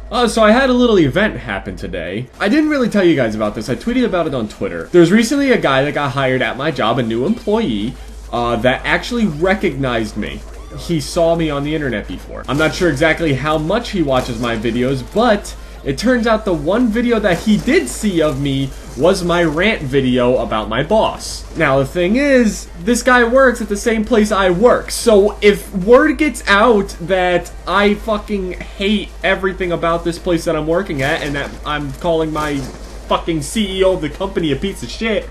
So I had a little event happen today. I didn't really tell you guys about this. I tweeted about it on Twitter. There's recently a guy that got hired at my job, a new employee, that actually recognized me. He saw me on the internet before. I'm not sure exactly how much he watches my videos, but it turns out the one video that he did see of me was my rant video about my boss. Now the thing is, this guy works at the same place I work, so if word gets out that I fucking hate everything about this place that I'm working at and that I'm calling my fucking CEO of the company a piece of shit,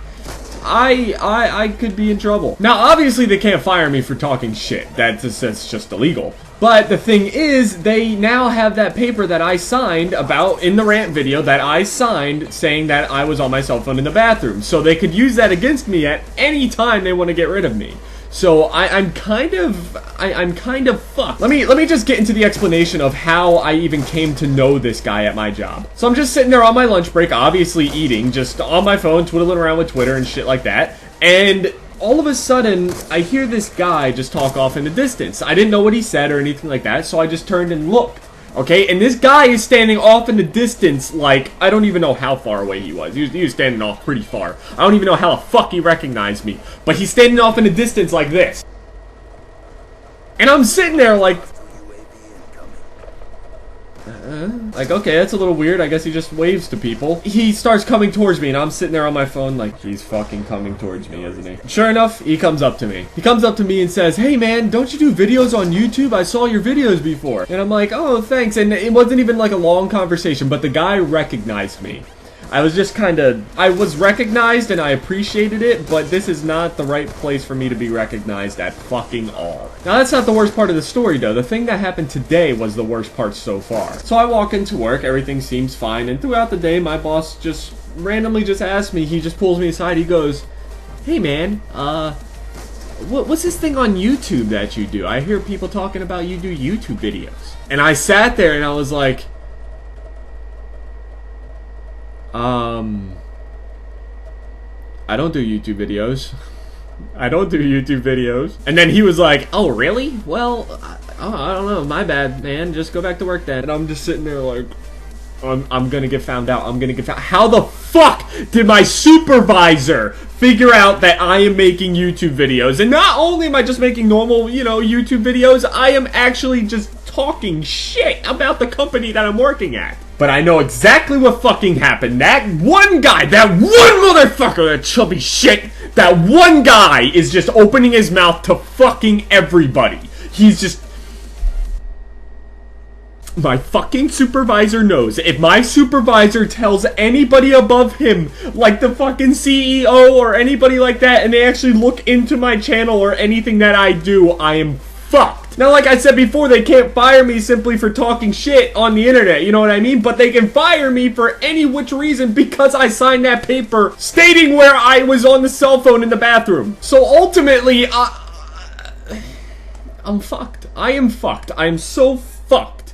I could be in trouble. Now obviously they can't fire me for talking shit. That's just illegal. But the thing is, they now have that paper that I signed about in the rant video that I signed saying that I was on my cell phone in the bathroom. So they could use that against me at any time they want to get rid of me. So I'm kind of fucked. Let me just get into the explanation of how I even came to know this guy at my job. So I'm just sitting there on my lunch break, obviously eating, just on my phone, twiddling around with Twitter and shit like that. And all of a sudden, I hear this guy just talk off in the distance. I didn't know what he said or anything like that, so I just turned and looked. Okay, and this guy is standing off in the distance, like, I don't even know how far away he was. He was standing off pretty far. I don't even know how the fuck he recognized me. But he's standing off in the distance like this. And I'm sitting there like, okay, that's a little weird. I guess he just waves to people. He starts coming towards me, and I'm sitting there on my phone like, he's fucking coming towards me, isn't he? Sure enough, he comes up to me. He comes up to me and says, "Hey man, don't you do videos on YouTube? I saw your videos before." And I'm like, "Oh, thanks." And it wasn't even like a long conversation, but the guy recognized me. I was recognized and I appreciated it, but this is not the right place for me to be recognized at fucking all. Now that's not the worst part of the story though. The thing that happened today was the worst part so far. So I walk into work, everything seems fine, and throughout the day my boss just randomly just asks me, he just pulls me aside, he goes, "Hey man, what's this thing on YouTube that you do? I hear people talking about you do YouTube videos." And I sat there and I was like, I don't do YouTube videos. I don't do YouTube videos. And then he was like, "Oh, really? Well, I don't know. My bad, man. Just go back to work then." And I'm just sitting there like, I'm gonna get found out. I'm gonna get found. How the fuck did my supervisor figure out that I am making YouTube videos? And not only am I just making normal, YouTube videos, I am actually just talking shit about the company that I'm working at. But I know exactly what fucking happened. That one guy, that one motherfucker, that chubby shit, that one guy is just opening his mouth to fucking everybody. He's just... My fucking supervisor knows. If my supervisor tells anybody above him, like the fucking CEO or anybody like that, and they actually look into my channel or anything that I do, I am fucked. Now, like I said before, they can't fire me simply for talking shit on the internet, you know what I mean? But they can fire me for any which reason because I signed that paper stating where I was on the cell phone in the bathroom. So ultimately, I'm fucked. I am fucked. I am so fucked.